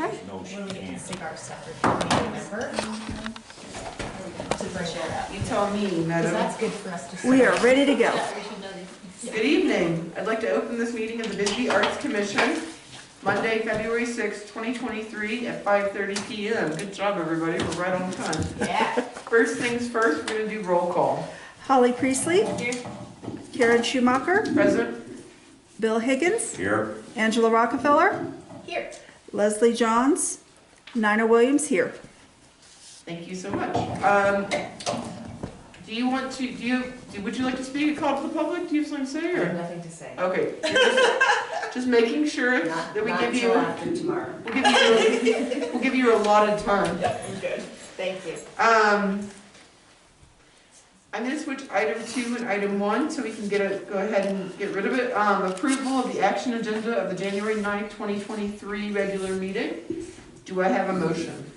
Okay. No, she When we get to can't. cigar stuff, remember? To bring that up. You tell me, Because madam. that's good for us to. We are ready to go. Good evening. I'd like to open this meeting of the Bisbee Arts Commission, Monday, February 6, 2023 at 5:30 p.m. Good job, everybody. We're right on time. Yeah. First things first, we're going to do roll call. Holly Priestley, Here. Karen Schumacher, Present. Bill Higgins, Here, Angela Rockefeller, Here. Leslie Johns, Nina Williams here. Thank you so much. Would you like to speak a call to the public? Do you have something to say? I have Or? nothing to say. Okay. Just making sure Not that we give until you, after tomorrow. we'll give you a allotted time. I'm good. Thank you. I'm going to switch item 2 and item 1 so we can go ahead and get rid of it. Approval of the action agenda of the January 9th, 2023 regular meeting. Do I have a motion?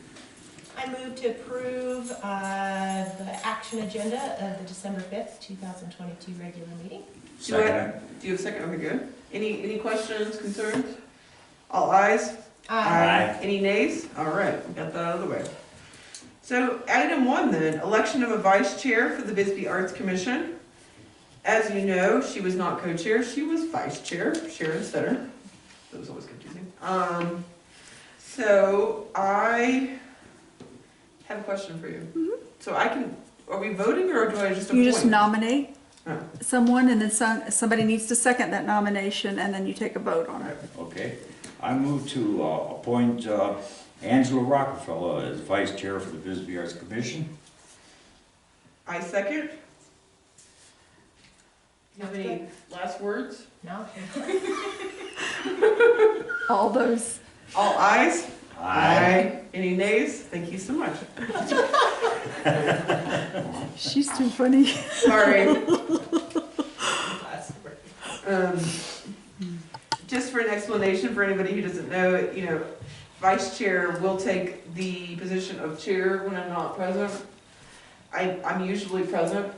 I move to approve the action agenda of the December 5th, 2022 regular meeting. second. Do you have a second? Okay, good. Any questions, concerns? All ayes? Aye. Any nays? All right, we got that out of the way. So item 1 then, election of a vice chair for the Bisbee Arts Commission. As you know, she was not co-chair, she was vice chair, Sharon Stetter. That was always confusing. So I have a question for you. So are we voting or do I just appoint? You just nominate Oh. someone and then somebody needs to second that nomination and then you take a vote on it. Okay. I move to appoint Angela Rockefeller as vice chair for the Bisbee Arts Commission. I second. You have any last words? No? All those. All ayes? Any nays? Thank you so much. She's too funny. Sorry. Just for an explanation for anybody who doesn't know, vice chair will take the position of chair when I'm not present. I'm usually present.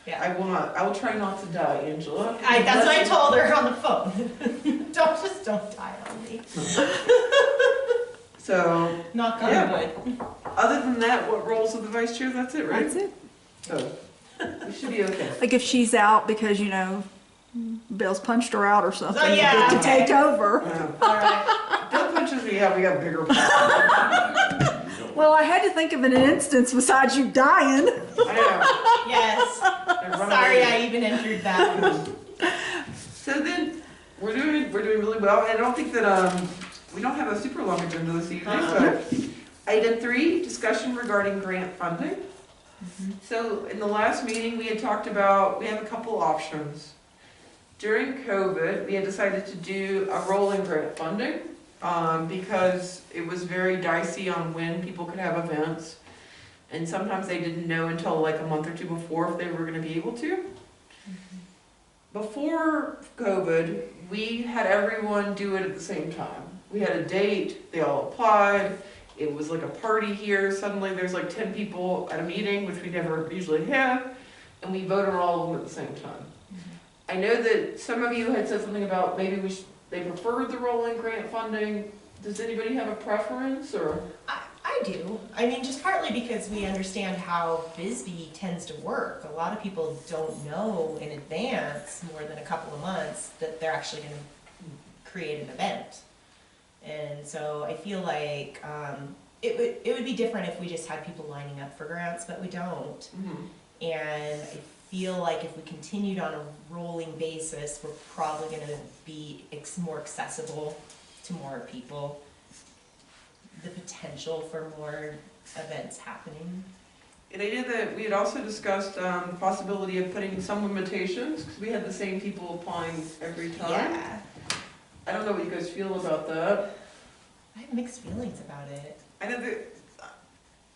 Yeah. I will try not to die, Angela. That's what I told her on the phone. Don't die on me. So, Knock on Yeah. wood. other than that, what roles of the vice chair? That's it, right? That's it. So, we should be okay. Like if she's out because, Bill's punched her out or something, you yeah, get to okay. take over. All right. Bill punches me out, we got bigger problems. Well, I had to think of an instance besides you dying. I Yes. know. They're running Sorry, away. I even entered that. So then, we're doing really well, and I don't think that, we don't have a super long agenda this evening, but item 3, discussion regarding grant funding. So in the last meeting, we had talked about, we have a couple options. During COVID, we had decided to do a rolling grant funding, because it was very dicey on when people could have events. And sometimes they didn't know until like a month or two before if they were gonna be able to. Before COVID, we had everyone do it at the same time. We had a date, they all applied, it was like a party here, suddenly there's like 10 people at a meeting, which we never usually have, and we voted on all of them at the same time. I know that some of you had said something about maybe they preferred the rolling grant funding. Does anybody have a preference, or? I do. I mean, just partly because we understand how Bisbee tends to work. A lot of people don't know in advance, more than a couple of months, that they're actually going to create an event. And so I feel like it would be different if we just had people lining up for grants, but we don't. And I feel like if we continued on a rolling basis, we're probably going to be more accessible to more people. The potential for more events happening. And I know that we had also discussed the possibility of putting some limitations, because we had the same people applying every time. Yeah. I don't know what you guys feel about that. I have mixed feelings about it. I know that,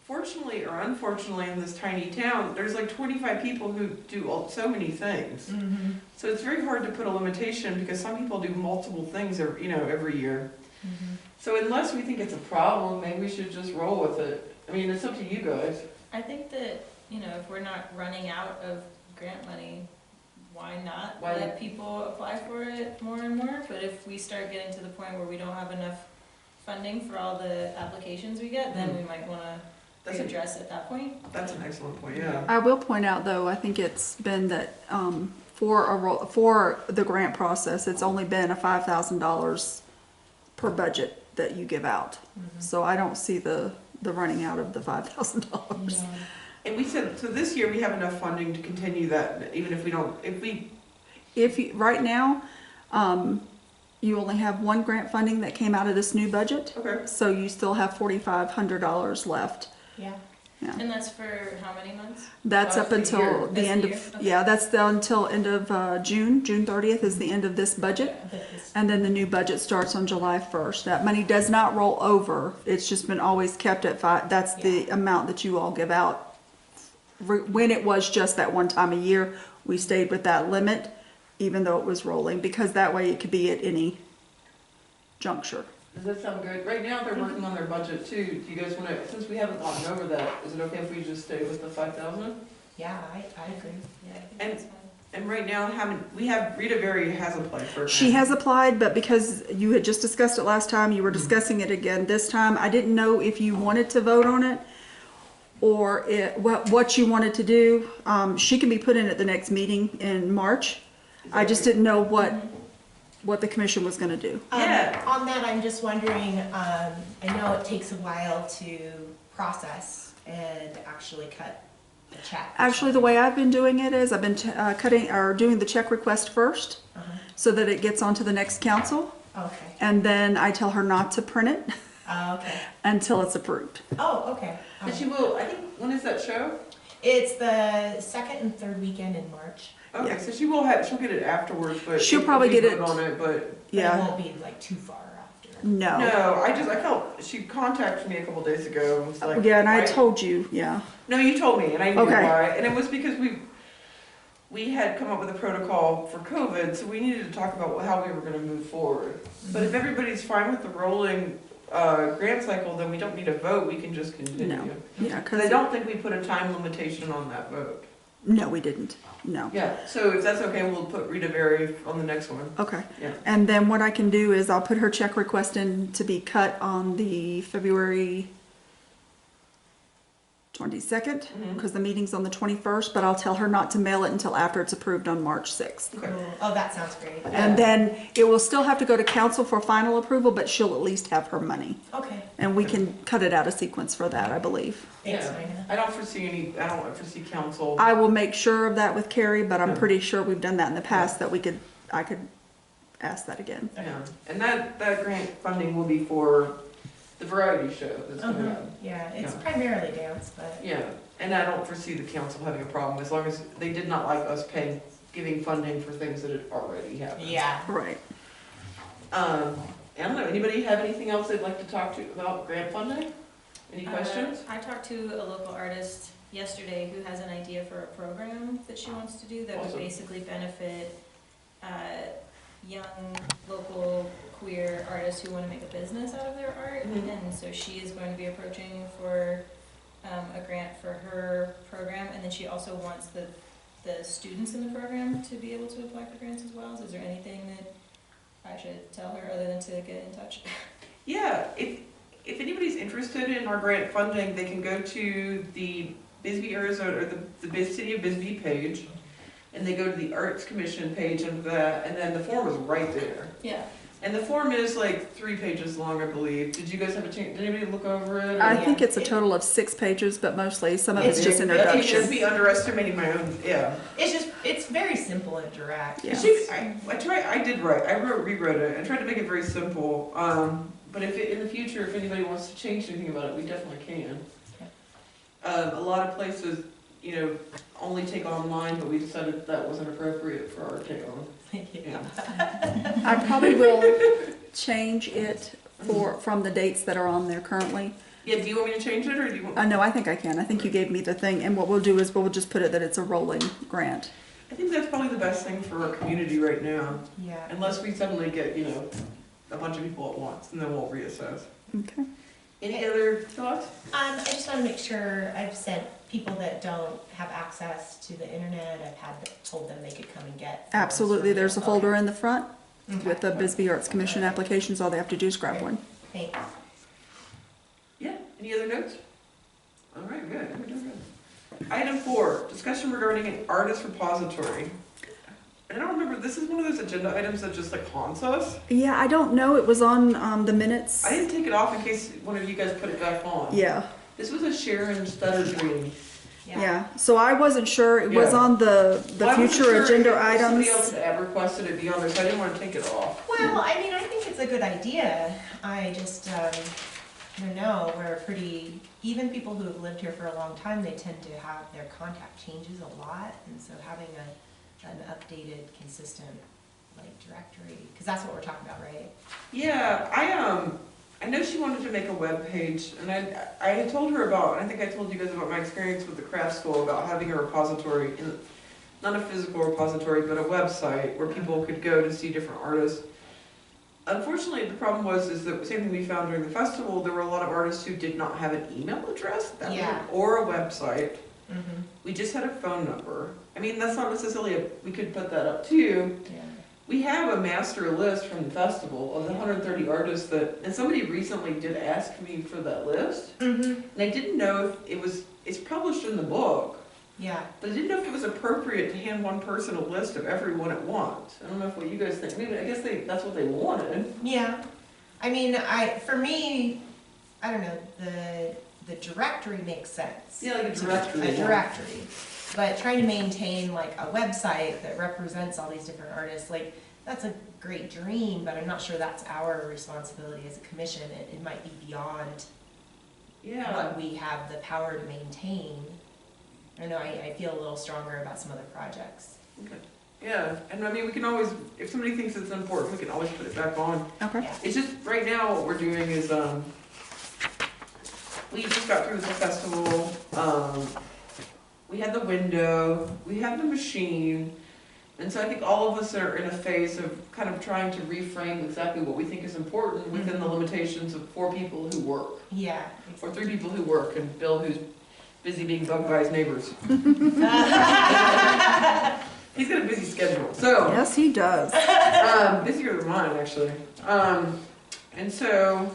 fortunately or unfortunately, in this tiny town, there's like 25 people who do so many things. So it's very hard to put a limitation, because some people do multiple things every year. So unless we think it's a problem, maybe we should just roll with it. I mean, it's up to you guys. I think that, if we're not running out of grant money, why not let people apply for it more and more? But if we start getting to the point where we don't have enough funding for all the applications we get, then we might wanna That's a- readdress at that point. That's an excellent point, yeah. I will point out though, I think it's been that, for the grant process, it's only been a $5,000 per budget that you give out. So I don't see the running out of the $5,000. And we said, so this year we have enough funding to continue that, even if we don't, If you, right now, you only have one grant funding that came out of this new budget, okay. so you still have $4,500 left. Yeah. Yeah. And that's for how many months? That's up the until year. the That's end the of, year? Okay. yeah, that's until end of June. June 30th is the end of this budget. And then the new budget starts on July 1st. That money does not roll over. It's just been always kept at five. That's the amount that you all give out. When it was just that one time a year, we stayed with that limit, even though it was rolling, because that way it could be at any juncture. Does that sound good? Right now, they're working on their budget too. Do you guys wanna, since we haven't gone over that, is it okay if we just stay with the 5,000? Yeah, I agree. Yeah, I think And- that's fine. And right now, Rita Berry has applied for a She grant. has applied, but because you had just discussed it last time, you were discussing it again this time. I didn't know if you wanted to vote on it or what you wanted to do. She can be put in at the next meeting in March. I just didn't know what the commission was gonna do. Yeah. On that, I'm just wondering, I know it takes a while to process and actually cut the check. Actually, the way I've been doing it is I've been doing the check request first Uh-huh. so that it gets onto the next council. Okay, And then I tell her not to print it okay. until it's approved. Oh, okay. And she will, I think, when is that show? It's the second and third weekend in March. Okay, Yeah. so she'll get it afterwards, but. She'll if probably we get it- vote on it, but. But Yeah, it won't be like too far after. no. No, I felt, she contacted me a couple days ago and was like. Yeah, and I why- told you, yeah. No, you told me, and I knew Okay. why, and it was because we had come up with a protocol for COVID, so we needed to talk about how we were gonna move forward. But if everybody's fine with the rolling, grant cycle, then we don't need a vote, we can just continue. No. Yeah, Cause I because, don't think we put a time limitation on that vote. no, we didn't. No. Yeah, so if that's okay, we'll put Rita Berry on the next one. Okay. Yeah. And then what I can do is I'll put her check request in to be cut on the February 22nd, Mhm. because the meeting's on the 21st, but I'll tell her not to mail it until after it's approved on March 6th. Okay. Cool. Oh, that sounds great. And then it will still have to go to council for final approval, but she'll at least have her money. Okay, And we can cut it out of sequence for that, I believe. thanks, Yeah. Nina. I don't foresee council. I will make sure of that with Carrie, but I'm Yeah. pretty sure we've done that in the past, that I could ask that again. Yeah, and that grant funding will be for the variety show that's coming Uh-huh. up. Yeah, it's Yeah. primarily dance, but. Yeah, and I don't foresee the council having a problem, as long as they did not like us giving funding for things that had already happened. Yeah. Right. I don't know, anybody have anything else they'd like to talk to about grant funding? Any questions? I talked to a local artist yesterday who has an idea for a program that she wants to do that would Awesome. basically benefit young, local, queer artists who want to make a business out of their art. Mhm. And so she is going to be approaching for a grant for her program, and then she also wants the students in the program to be able to apply for grants as well. So is there anything that I should tell her other than to get in touch? Yeah, if anybody's interested in our grant funding, they can go to the Bisbee, Arizona, or the City of Bisbee page, and they go to the Arts Commission page under that, and then the form is right there. Yeah. And the form is like 3 pages long, I believe. Did you guys have a chance, did anybody look over it? I Yeah. think it's a total of 6 pages, but mostly some of it's It's just just- It should introduction. be underestimating my own, yeah. It's very simple and direct. Yeah. I rewrote it, I tried to make it very simple. But in the future, if anybody wants to change anything about it, we definitely can. A lot of places, only take online, but we decided that wasn't appropriate for our town. Yeah. I probably will change it from the dates that are on there currently. Yeah, do you want me to change it, or do you want? No, I think I can. I think you gave me the thing, and what we'll do is we'll just put it that it's a rolling grant. I think that's probably the best thing for our community right now, Yeah. unless we suddenly get, a bunch of people at once, and then we'll reassess. Okay. Any other thoughts? I just want to make sure I've sent people that don't have access to the internet, told them they could come and get. forms Absolutely. from There's a you. folder in the front Okay. with the Bisbee Arts Commission applications. All they have to do is grab one. Thanks. Yeah, any other notes? All right, good, we're doing good. Item 4, discussion regarding an artist repository. I don't remember, this is one of those agenda items that just like haunts us. Yeah, I don't know. It was on the minutes. I didn't take it off in case one of you guys put it back on. Yeah. This was a Sharon Stutter dream. Yeah. So I wasn't sure. It was Yeah. on the Well, I wasn't future sure agenda if items. somebody else had requested it be on there, so I didn't want to take it off. Well, I mean, I think it's a good idea. I just, I don't know, we're pretty, even people who have lived here for a long time, they tend to have, their contact changes a lot. And so having an updated, consistent, like, directory, because that's what we're talking about, right? Yeah, I know she wanted to make a web page, and I had told her about, I think I told you guys about my experience with the craft school about having a repository, not a physical repository, but a website where people could go to see different artists. Unfortunately, the problem is the same thing we found during the festival, there were a lot of artists who did not have an email address or a website. Mm-hmm. We just had a phone number. I mean, that's not necessarily we could put that up too. Yeah. We have a master list from the festival of the 130 artists and somebody recently did ask me for that list. Mm-hmm. And I didn't know if it's published in the book, Yeah. but I didn't know if it was appropriate to hand one person a list of everyone at once. I don't know what you guys think. I mean, I guess that's what they wanted. Yeah. I mean, for me, I don't know, the directory makes sense. Yeah, like a directory. A directory. But trying to maintain like a website that represents all these different artists, like, that's a great dream, but I'm not sure that's our responsibility as a commission. It might be beyond Yeah. what we have the power to maintain. I don't know, I feel a little stronger about some other projects. Okay. Yeah, and I mean, we can always, if somebody thinks it's important, we can always put it back on. Okay. Yeah. It's just, right now, what we're doing is, we just got through the festival, we had the window, we have the machine, and so I think all of us are in a phase of kind of trying to reframe exactly what we think is important within the limitations of 4 people who work, Yeah. or 3 people who work, and Bill who's busy being bugged by his neighbors. He's got a busy schedule, so. Yes, he does. Busier than mine, actually. And so,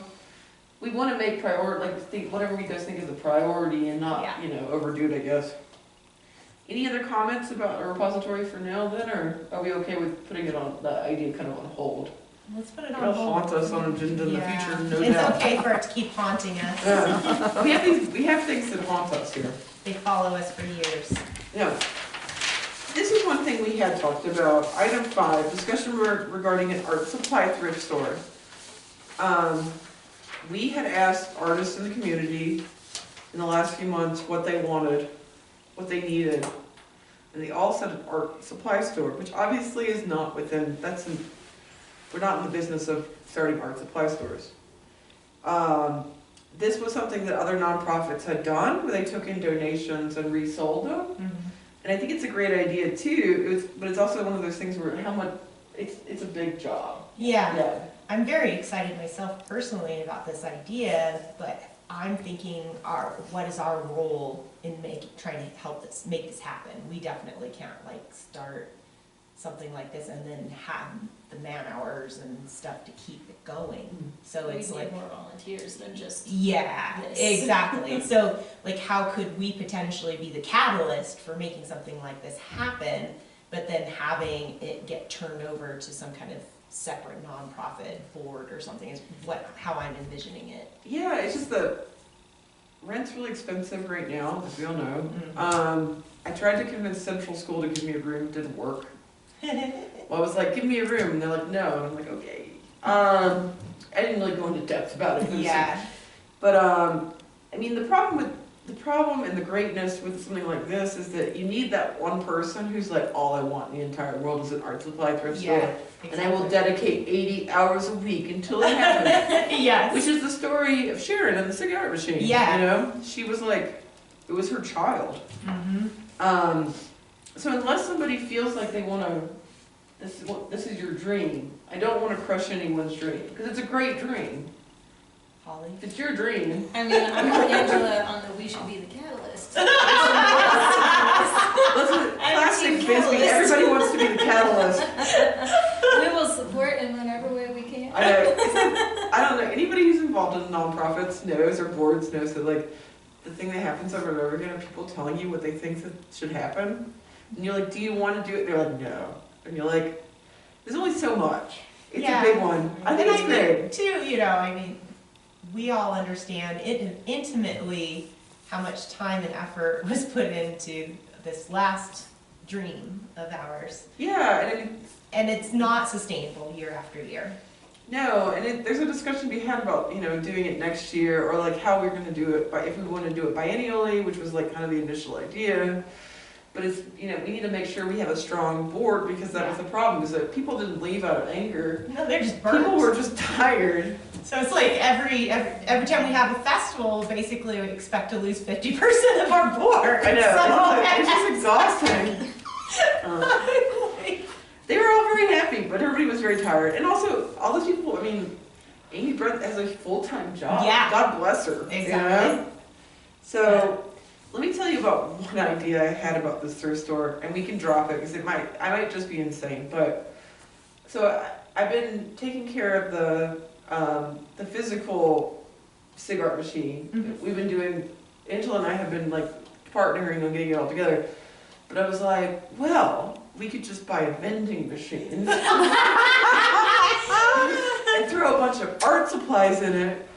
we want to make whatever you guys think is a priority and not, Yeah. overdo it, I guess. Any other comments about a repository for now then, or are we okay with putting it on, the idea kind of on hold? Let's put it on It'll hold. haunt us on agenda in the Yeah. future, no It's doubt. okay for it to keep haunting us. Yeah. We have things that haunt us here. They follow us for years. Yeah. This is one thing we had talked about. Item 5, discussion regarding an art supply thrift store. We had asked artists in the community in the last few months what they wanted, what they needed. And they all said an art supply store, which obviously is not within, we're not in the business of starting art supply stores. This was something that other nonprofits had done, where they took in donations and resold them. Mm-hmm. And I think it's a great idea too, but it's also one of those things where it's a big job. Yeah. I'm very excited myself personally about this idea, but I'm thinking what is our role in trying to help make this happen? We definitely can't start something like this and then have the man hours and stuff to keep it going. So We it's need like, more volunteers than just yeah, this. exactly. So how could we potentially be the catalyst for making something like this happen, but then having it get turned over to some kind of separate nonprofit board or something is how I'm envisioning it. Yeah, it's just that rent's really expensive right now, as we all know. Mm-hmm. I tried to convince Central School to give me a room, didn't work. Well, I was like, give me a room, and they're like, no, and I'm like, okay. I didn't really go into depth about it. Yeah. But I mean, the problem and the greatness with something like this is that you need that one person who's like, all I want in the entire world is an art supply thrift store. Yeah, And I will dedicate 80 hours a week until it happens. Yes. Which is the story of Sharon and the City Art Machine. Yeah. She was like, it was her child. Mm-hmm. So unless somebody feels like they want to, this is your dream, I don't want to crush anyone's dream, because it's a great dream. Holly? If it's your dream. I mean, I'm with Angela on the we should be the catalyst. Classic Bisbee, everybody wants to be the catalyst. We will support in whatever way we can. I don't know, anybody who's involved all the nonprofits knows or boards knows that like the thing that happens over and over again are people telling you what they think that should happen. And you're like, do you want to do it? They're like, no. And you're like, there's only so much. It's Yeah. a big one. I think it's big. Too, you know, I mean, we all understand intimately how much time and effort was put into this last dream of ours. Yeah, And it's not sustainable year after year. no, and there's a discussion to be had about, you know, doing it next year or like how we're going to do it, if we want to do it biennially, which was like kind of the initial idea. But it's, you know, we need to make sure we have a strong board because that was the problem, is that people didn't leave out of anger. No, they're just burnt. People were just tired. So it's like every time we have a festival, basically we expect to lose 50% of our board. I know, it's just exhausting. So, They were all very happy, but everybody was very tired. And also, all those people, I mean, Amy Brent has a full-time job. Yeah. God bless her. exactly. You know? So, let me tell you about one idea I had about this thrift store, and we can drop it, because I might just be insane, but, so I've been taking care of the physical cigarette machine. Mhm. We've been doing, Angela and I have been like partnering on getting it all together, but I was like, well, we could just buy a vending machine and throw a bunch of art supplies in it.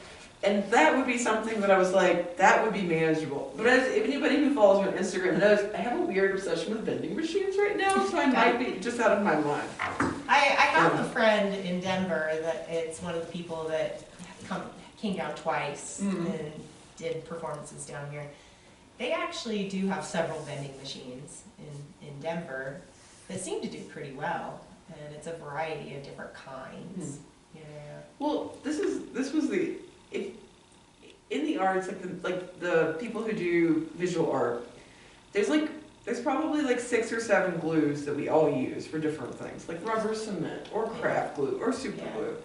And that would be something that I was like, that would be manageable. But as if anybody who follows me on Instagram knows, I have a weird obsession with vending machines right now, so I might be just out of my mind. I have a friend in Denver that it's one of the people that came down twice and did performances down here. They actually do have several vending machines in Denver that seem to do pretty well, and it's a variety of different kinds. Yeah. Well, this was the, in the arts, like the people who do visual art, there's probably like 6 or 7 glues that we all use for different things, like rubber cement or craft glue or super glue.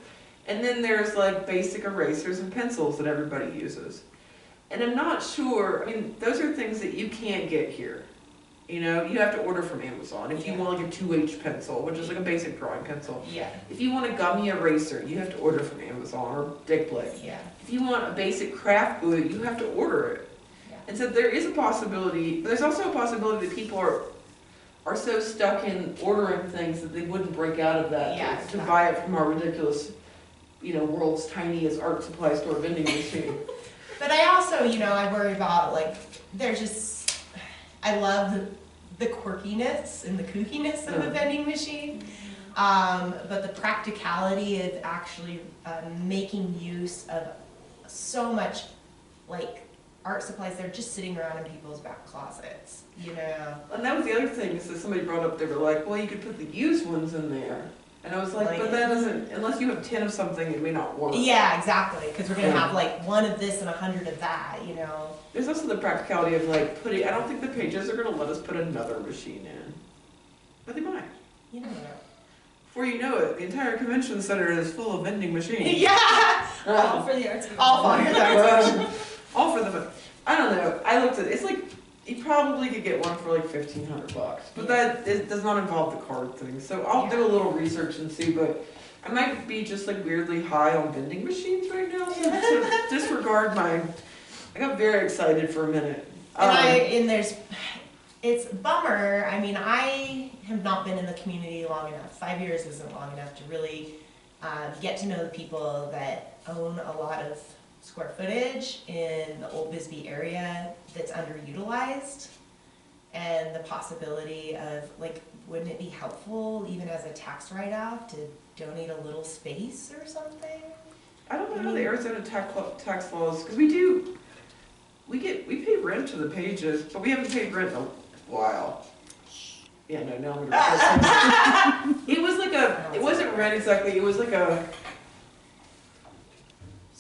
And then there's like basic erasers and pencils that everybody uses. And I'm not sure, I mean, those are things that you can't get here. You know, you have to order from Amazon. If you want like a 2H pencil, which is like a basic drawing pencil. Yeah. If you want a gummy eraser, you have to order from Amazon or Dick Blick. Yeah. If you want a basic craft glue, you have to order it. Yeah. And so there is a possibility, but there's also a possibility that people are so stuck in ordering things that they wouldn't break out of that to buy it from our ridiculous, you know, world's tiniest art supply store vending machine. But I also, you know, I worry about like, there's just, I love the quirkiness and the kookiness of a vending machine. But the practicality of actually making use of so much like art supplies, they're just sitting around in people's back closets, you know. And that was the other thing, is that somebody brought up, they were like, well, you could put the used ones in there. And I was like, but that doesn't, unless you have 10 of something, it may not work. Yeah, exactly, because we're gonna have like 1 of this and 100 of that, you know. There's also the practicality of like putting, I don't think the pages are gonna let us put another machine in. But they might. You never know. Before you know it, the entire convention center is full of vending machines. Yeah! All for the arts. All for the arts. All for the, I don't know, I looked at, it's like, you probably could get one for like $1,500, but that does not involve the card thing. So I'll do a little research and see, but I might be just like weirdly high on vending machines right now, so disregard my, I got very excited for a minute. It's a bummer. I mean, I have not been in the community long enough. 5 years isn't long enough to really get to know the people that own a lot of square footage in the old Bisbee area that's underutilized, and the possibility of like, wouldn't it be helpful even as a tax write-off to donate a little space or something? I don't know how the Arizona tax laws, because we pay rent to the pages, but we haven't paid rent in a while. Yeah, no, I'm gonna. It was like it wasn't rent exactly, it was like a,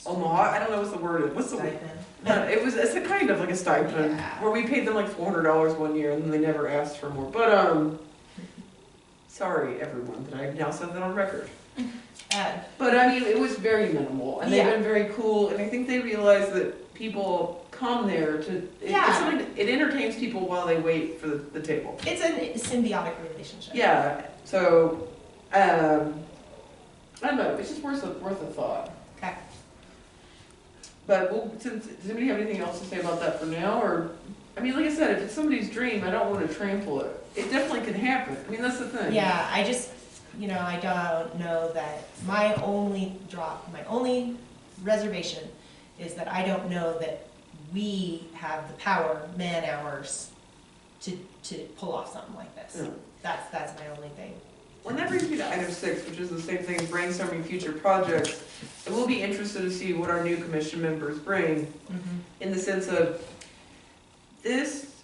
I don't know what's the word, what's the word? It's a kind of like a stipend, where we paid them like $400 one year and then they never asked for more, but sorry everyone that I've now said that on record. But I mean, it was very minimal, and they've been very cool, and I think they realize that people come there to, it entertains people while they wait for the table. It's a symbiotic relationship. Yeah, so, I don't know, it's just worth a thought. Okay. But does anybody have anything else to say about that for now, or, I mean, like I said, if it's somebody's dream, I don't wanna trample it. It definitely can happen, I mean, that's the thing. Yeah, I just, I don't know that, my only reservation is that I don't know that we have the power, man hours, to pull off something like this. Yeah. That's my only thing. Well, that brings me to item 6, which is the same thing as brainstorming future projects. And we'll be interested to see what our new commission members bring, in the sense of, this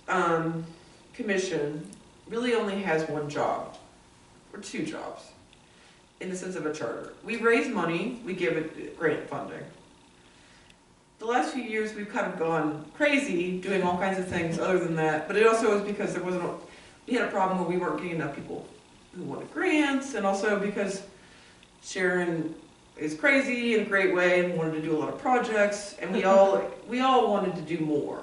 commission really only has one job, or 2 jobs, in the sense of a charter. We raise money, we give it grant funding. The last few years, we've kind of gone crazy doing all kinds of things other than that, but it also was because we had a problem where we weren't getting enough people who wanted grants, and also because Sharon is crazy in a great way and wanted to do a lot of projects, and we all wanted to do more.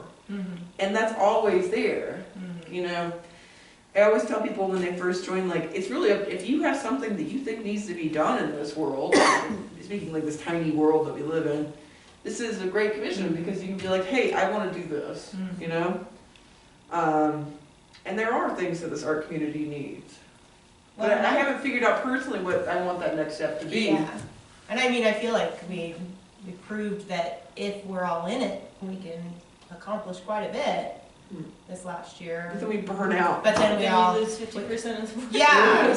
And that's always there, I always tell people when they first join, like, it's really, if you have something that you think needs to be done in this world, speaking like this tiny world that we live in, this is a great commission, because you can be like, hey, I want to do this, and there are things that this art community needs. But I haven't figured out personally what I want that next step to be. Yeah, and I mean, I feel like we proved that if we're all in it, we can accomplish quite a bit this last year. But then we burn out. But then we Then all, we lose 50% of the work. yeah,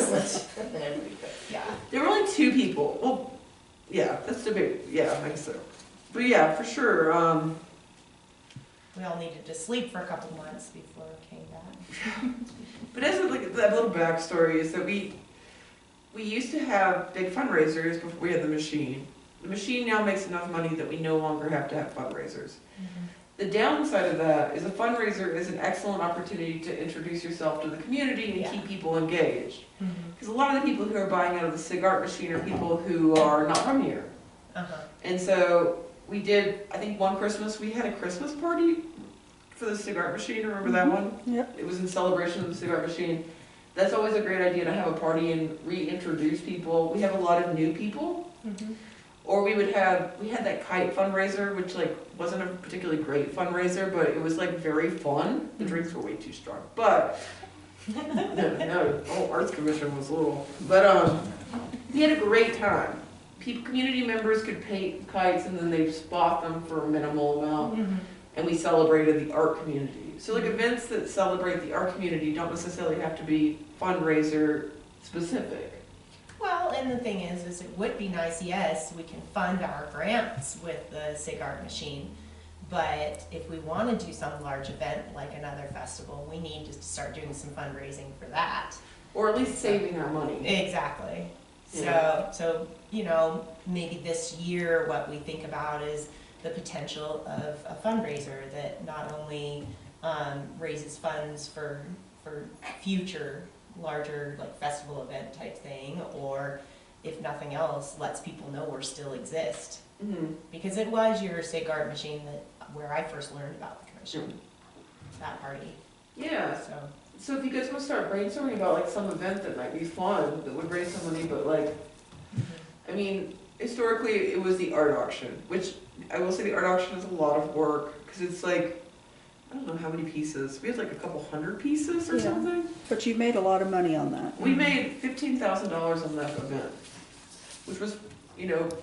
yeah. There were only 2 people. Well, yeah, that's debatable. Yeah, I guess so. But yeah, for sure. We all needed to sleep for a couple months before we came back. But as like that little backstory is that we used to have big fundraisers before we had the machine. The machine now makes enough money that we no longer have to have fundraisers. The downside of that is a fundraiser is an excellent opportunity to introduce yourself to the community and keep people engaged. Because a lot of the people who are buying out of the Sig Art machine are people who are not from here. And so we did, I think one Christmas, we had a Christmas party for the Sig Art machine, remember that one? Yep. It was in celebration of the Sig Art machine. That's always a great idea to have a party and reintroduce people. We have a lot of new people. Or we had that kite fundraiser, which like wasn't a particularly great fundraiser, but it was like very fun. The drinks were way too strong, but the whole arts commission was a little, but we had a great time. Community members could paint kites and then they'd spot them for a minimal amount, and we celebrated the art community. So like events that celebrate the art community don't necessarily have to be fundraiser specific. Well, and the thing is it would be nice, yes, we can fund our grants with the Sig Art machine, but if we want to do some large event like another festival, we need to start doing some fundraising for that. Or at least saving our money. Exactly. Yeah. So, maybe this year what we think about is the potential of a fundraiser that not only raises funds for future larger like festival event type thing, or if nothing else, lets people know we still exist. Because it was your Sig Art machine where I first learned about the commission, that party. Yeah. So if you guys want to start brainstorming about like some event that might be fun, that would raise some money, but like, I mean, historically it was the art auction, which I will say the art auction is a lot of work, because it's like, I don't know how many pieces. We had like a couple hundred pieces or something. But you made a lot of money on that. We made $15,000 on that event, which was,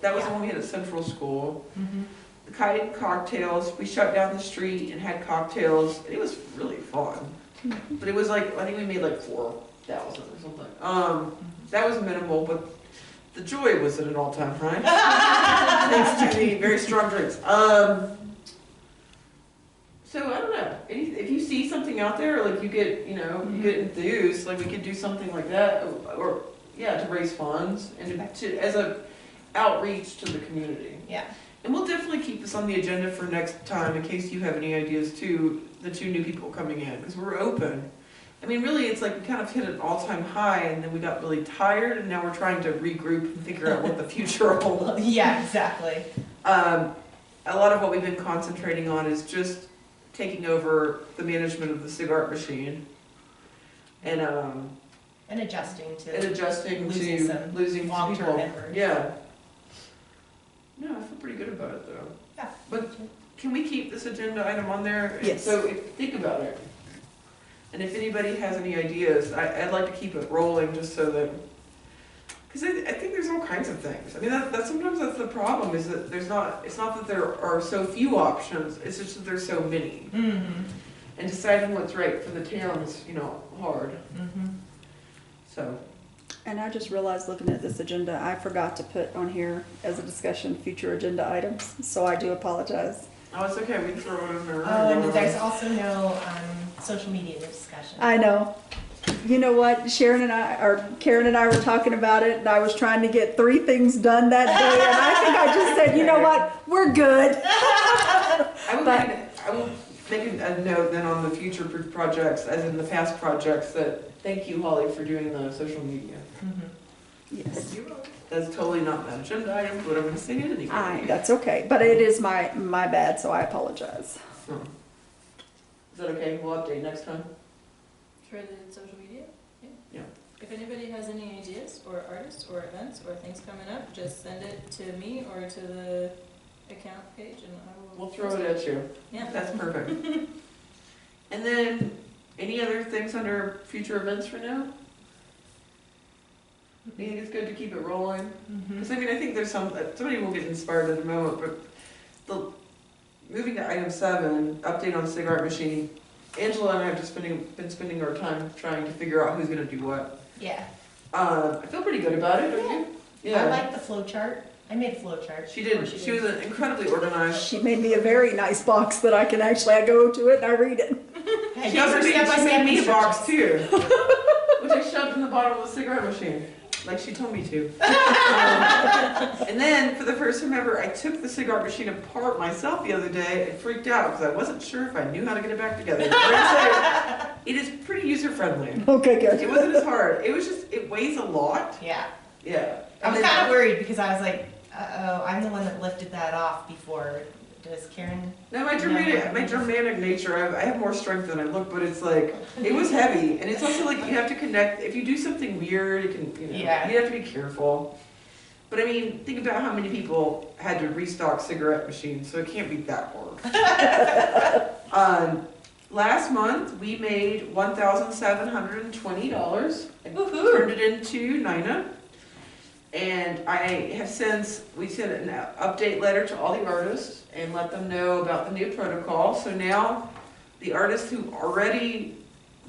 that was the one we had at Central School. The kite and cocktails, we shut down the street and had cocktails. It was really fun. But it was like, I think we made like 4,000 or something. That was minimal, but the joy was at an all-time high. Thanks to the very strong drinks. So I don't know, if you see something out there, like you get enthused, like we could do something like that, or to raise funds and as a outreach to the community. Yeah. And we'll definitely keep this on the agenda for next time in case you have any ideas too, the 2 new people coming in, because we're open. I mean, really, it's like we kind of hit an all-time high and then we got really tired and now we're trying to regroup and figure out what the future holds. Yeah, exactly. A lot of what we've been concentrating on is just taking over the management of the Sig Art machine and adjusting to losing some long-term people. members. Yeah. No, I feel pretty good about it though. Yeah. But can we keep this agenda item on there? And Yes. So think about it. And if anybody has any ideas, I'd like to keep it rolling just so that, because I think there's all kinds of things. I mean, sometimes that's the problem, is that it's not that there are so few options, it's just that there's so many. Mm-hmm. And deciding what's right for the town is, hard. Mm-hmm. So, And I just realized looking at this agenda, I forgot to put on here as a discussion, future agenda items, so I do apologize. oh, it's okay, we can throw it in there. Oh, and there's also no social media discussion. I know. You know what, Karen and I were talking about it, and I was trying to get 3 things done that day, and I think I just said, you know what, we're good. I will make a note then on the future projects, as in the past projects, that thank you, Holly, for doing the social media. Mhm. Yes. That's totally not an agenda item, but I'm gonna say it anyway. That's okay, but it is my bad, so I apologize. Oh. Is that okay? We'll update next time. For the social media? Yeah. If anybody has any ideas, or artists, or events, or things coming up, just send it to me or to the account page and I will. We'll throw it at you. Yeah. That's perfect. And then, any other things under future events for now? I think it's good to keep it rolling. Mhm. Because I mean, I think there's somebody will get inspired at the moment, but moving to item 7, update on cigarette machine. Angela and I have just been spending our time trying to figure out who's gonna do what. Yeah. I feel pretty good about it, don't you? I like the flow chart. I made a flow chart. She did. She was incredibly organized. She made me a very nice box that I can actually, I go to it and I read it. Hey, She those also are made, step-by-step me a box instructions. too, which I shoved in the bottom of the cigarette machine, like she told me to. And then, for the first time ever, I took the cigarette machine apart myself the other day and freaked out because I wasn't sure if I knew how to get it back together. But I'd say it is pretty user friendly. Okay, good. It wasn't as hard. It was just, it weighs a lot. Yeah. Yeah. I was kind of worried because I was like, uh-oh, I'm the one that lifted that off before. Does Karen? No, my Germanic nature, I have more strength than I look, but it's like, it was heavy. And it's also like, you have to connect, if you do something weird, it can, Yeah. you have to be careful. But I mean, think about how many people had to restock cigarette machines, so it can't be that hard. Last month, we made $1,720 and Woohoo. turned it into Nina. And we sent an update letter to all the artists and let them know about the new protocol. So now the artists who already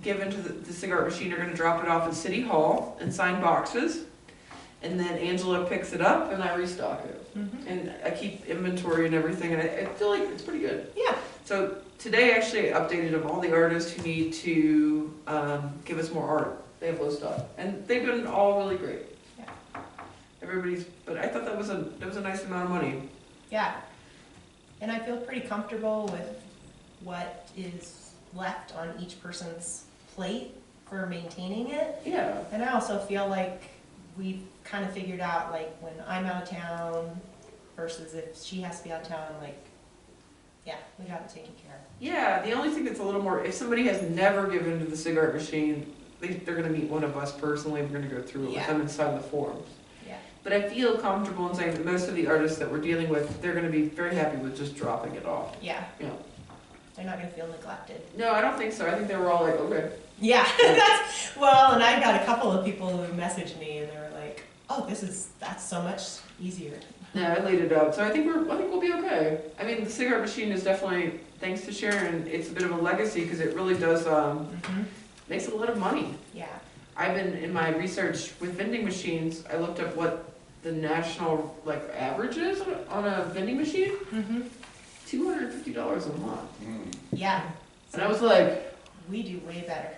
given to the cigarette machine are gonna drop it off at City Hall and sign boxes. And then Angela picks it up and I restock it. Mhm. And I keep inventory and everything, and I feel like it's pretty good. Yeah. So today, actually, I updated of all the artists who need to give us more art. They have low stock, and they've been all really great. Yeah. But I thought that was a nice amount of money. Yeah. And I feel pretty comfortable with what is left on each person's plate for maintaining it. Yeah. And I also feel like we've kind of figured out, like, when I'm out of town versus if she has to be out of town, like, yeah, we got it taken care of. Yeah, the only thing that's a little more, if somebody has never given to the cigarette machine, they're gonna meet one of us personally, we're gonna go through it with Yeah. them and sign the forms. Yeah. But I feel comfortable in saying that most of the artists that we're dealing with, they're gonna be very happy with just dropping it off. Yeah. Yeah. They're not gonna feel neglected. No, I don't think so. I think they were all like, okay. Yeah, well, and I got a couple of people who messaged me and they were like, oh, that's so much easier. No, I laid it out. So I think we'll be okay. I mean, the cigarette machine is definitely, thanks to Sharon, it's a bit of a legacy because it really does, Mm-hmm. makes a lot of money. Yeah. I've been, in my research with vending machines, I looked up what the national, average is on a vending machine. Mm-hmm. $250 a month. Yeah. And I was like, We do way better.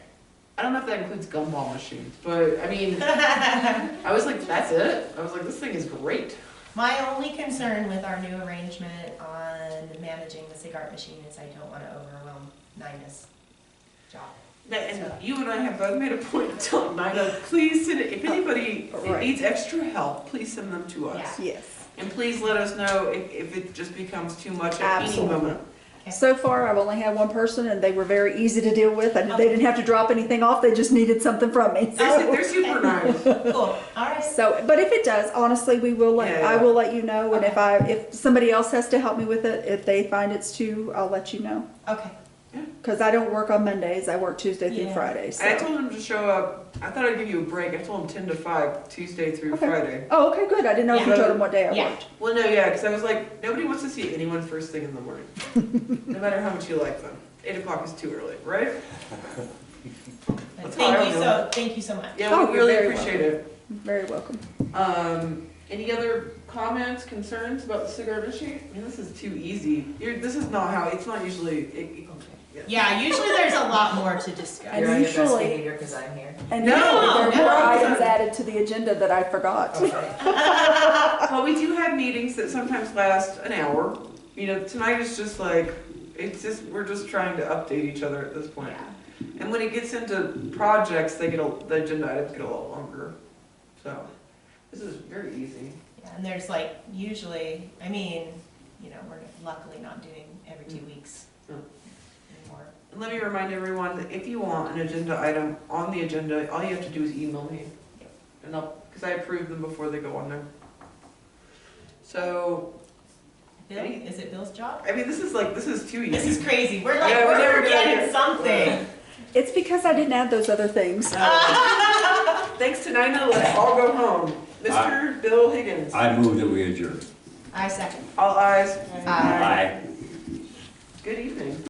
I don't know if that includes gumball machines, but I mean, I was like, that's it? I was like, this thing is great. My only concern with our new arrangement on managing the cigarette machine is I don't want to overwhelm Nina's job. And you and I have both made a point of telling Nina, please send it, if anybody Right. needs extra help, please send them to us. Yeah. Yes. And please let us know if it just becomes too much at any Absolutely. moment. So far, I've only had one person, and they were very easy to deal with. They didn't have to drop anything off, they just needed something from me. They're super nice. Cool, all right. So, but if it does, honestly, we will Yeah. I will let you know, and Okay. if somebody else has to help me with it, if they find it's too, I'll let you know. Okay, Cause I don't work on Mondays, I work Tuesday through Yeah. Friday, so. And I told him to show up, I thought I'd give you a break, I told him 10 to 5, Tuesday through Okay. Friday. Oh, okay, good, I didn't know if you Yeah. told them what day I Yeah. worked. Well, no, yeah, because I was like, nobody wants to see anyone first thing in the morning. No matter how much you like them. 8 o'clock is too early, right? That's how I feel. thank you so much. Yeah, Oh, we you're really very appreciate it. Very welcome. Any other comments, concerns about the cigar machine? I mean, this is too easy. This is not how, it's not usually, Yeah, usually there's a lot more to discuss. And You're on your best usually- behavior because I'm here. And No, usually there are more no. items added to the agenda that I forgot. Okay. Well, we do have meetings that sometimes last an hour. You know, tonight is just like, we're just trying to update each other at this point. Yeah. And when it gets into projects, the agenda items get a lot longer. So, this is very easy. Yeah, and there's like, usually, I mean, we're luckily not doing every 2 weeks Mm. anymore. And let me remind everyone that if you want an agenda item on the agenda, all you have to do is email me. And because I approve them before they go on there. So, Bill, is it Bill's job? I mean, this is too easy. This is crazy. We're like, Yeah, we're never we're gonna getting get- something. It's because I didn't add those other things. Thanks to Nina, let's all go home. Mr. Bill Higgins. I move that we adjourn. I second. All ayes. Aye. Aye. Good evening.